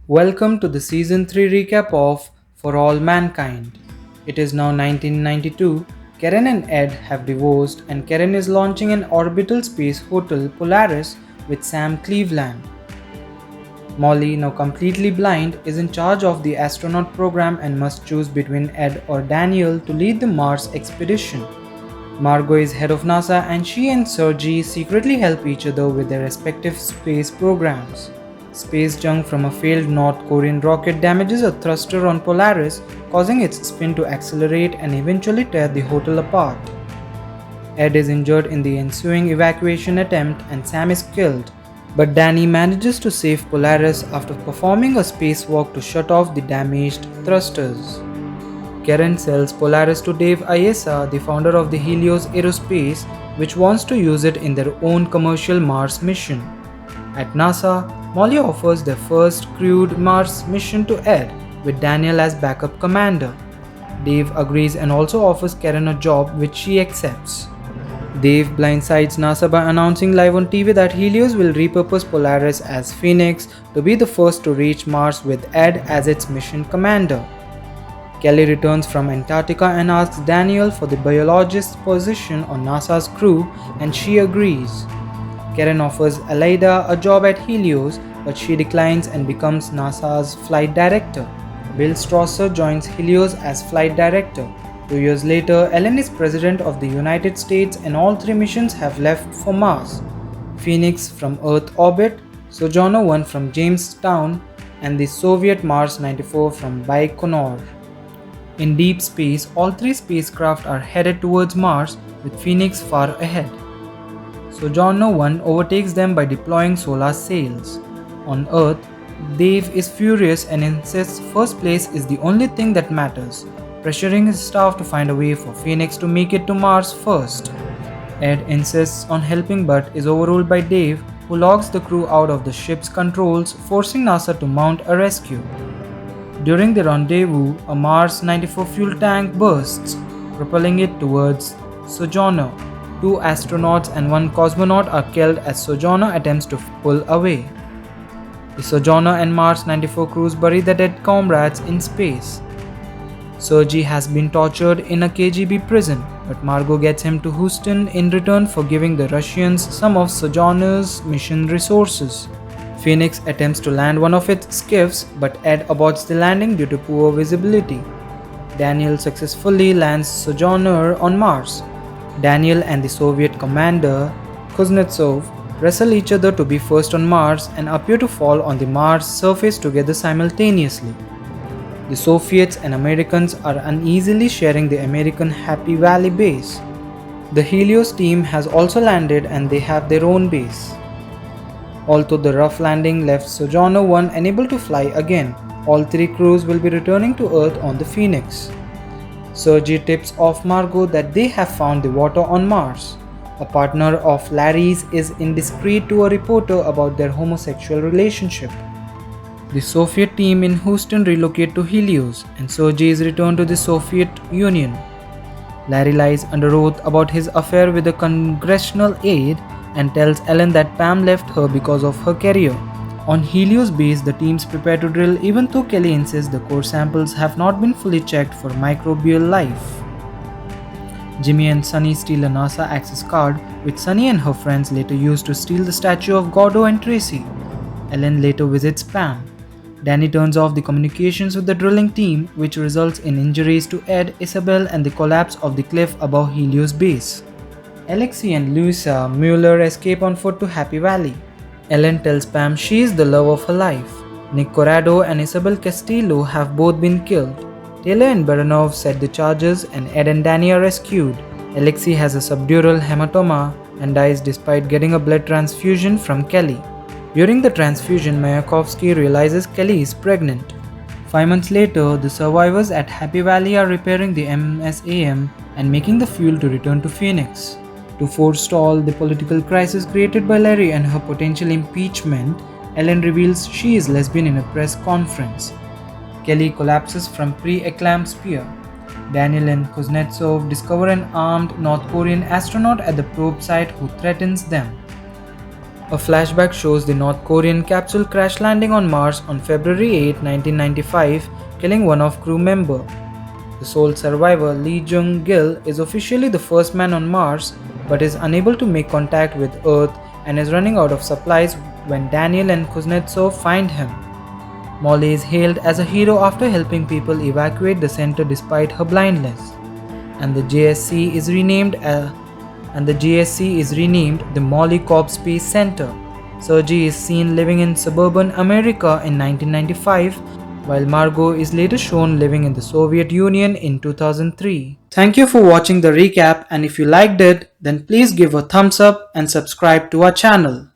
Welcome to the Season 3 recap of For All Mankind. It is now 1992. Karen and Ed have divorced, and Karen is launching an orbital space hotel, Polaris, with Sam Cleveland. Molly, now completely blind, is in charge of the astronaut program and must choose between Ed or Daniel to lead the Mars expedition. Margot is head of NASA, and she and Sergey secretly help each other with their respective space programs. Space junk from a failed North Korean rocket damages a thruster on Polaris, causing its spin to accelerate and eventually tear the hotel apart. Ed is injured in the ensuing evacuation attempt and Sam is killed, but Danny manages to save Polaris after performing a spacewalk to shut off the damaged thrusters. Karen sells Polaris to Dave Ayesa, the founder of the Helios Aerospace, which wants to use it in their own commercial Mars mission. At NASA, Molly offers their first crewed Mars mission to Ed, with Daniel as backup commander. Dave agrees and also offers Karen a job, which she accepts. Dave blindsides NASA by announcing live on TV that Helios will repurpose Polaris as Phoenix to be the first to reach Mars with Ed as its mission commander. Kelly returns from Antarctica and asks Daniel for the biologist's position on NASA's crew, and she agrees. Karen offers Aleida a job at Helios, but she declines and becomes NASA's flight director. Bill Strasser joins Helios as flight director. 2 years later, Ellen is president of the United States and all three missions have left for Mars: Phoenix from Earth orbit, Sojourner 1 from Jamestown, and the Soviet Mars 94 from Baikonur. In deep space, all three spacecraft are headed towards Mars, with Phoenix far ahead. Sojourner 1 overtakes them by deploying solar sails. On Earth, Dave is furious and insists first place is the only thing that matters, pressuring his staff to find a way for Phoenix to make it to Mars first. Ed insists on helping but is overruled by Dave, who locks the crew out of the ship's controls, forcing NASA to mount a rescue. During the rendezvous, a Mars 94 fuel tank bursts, propelling it towards Sojourner. 2 astronauts and 1 cosmonaut are killed as Sojourner attempts to pull away. The Sojourner and Mars 94 crews bury their dead comrades in space. Sergey has been tortured in a KGB prison, but Margot gets him to Houston in return for giving the Russians some of Sojourner's mission resources. Phoenix attempts to land one of its skiffs, but Ed aborts the landing due to poor visibility. Daniel successfully lands Sojourner on Mars. Daniel and the Soviet commander, Kuznetsov, wrestle each other to be first on Mars and appear to fall on the Mars surface together simultaneously. The Soviets and Americans are uneasily sharing the American Happy Valley base. The Helios team has also landed and they have their own base. Although the rough landing left Sojourner 1 unable to fly again, all three crews will be returning to Earth on the Phoenix. Sergey tips off Margot that they have found the water on Mars. A partner of Larry's is indiscreet to a reporter about their homosexual relationship. The Soviet team in Houston relocate to Helios, and Sergey is returned to the Soviet Union. Larry lies under oath about his affair with a congressional aide and tells Ellen that Pam left her because of her career. On Helios base, the teams prepare to drill even though Kelly insists the core samples have not been fully checked for microbial life. Jimmy and Sunny steal a NASA access card, which Sunny and her friends later use to steal the statue of Gordo and Tracy. Ellen later visits Pam. Danny turns off the communications with the drilling team, which results in injuries to Ed, Isabel, and the collapse of the cliff above Helios base. Alexei and Luisa Mueller escape on foot to Happy Valley. Ellen tells Pam she is the love of her life. Nick Corrado and Isabel Castillo have both been killed. Taylor and Baranov set the charges and Ed and Danny are rescued. Alexei has a subdural hematoma and dies despite getting a blood transfusion from Kelly. During the transfusion, Mayakovsky realizes Kelly is pregnant. 5 months later, the survivors at Happy Valley are repairing the MSAM and making the fuel to return to Phoenix. To forestall the political crisis created by Larry and her potential impeachment, Ellen reveals she is lesbian in a press conference. Kelly collapses from pre-eclampsia. Daniel and Kuznetsov discover an armed North Korean astronaut at the probe site who threatens them. A flashback shows the North Korean capsule crash landing on Mars on February 8, 1995, killing one of crew member. The sole survivor, Lee Jung-gil, is officially the first man on Mars but is unable to make contact with Earth and is running out of supplies when Daniel and Kuznetsov find him. Molly is hailed as a hero after helping people evacuate the center despite her blindness, and the JSC is renamed the Molly Cobb Space Center. Sergei is seen living in suburban America in 1995, while Margot is later shown living in the Soviet Union in 2003. Thank you for watching the recap, and if you liked it, then please give a thumbs up and subscribe to our channel.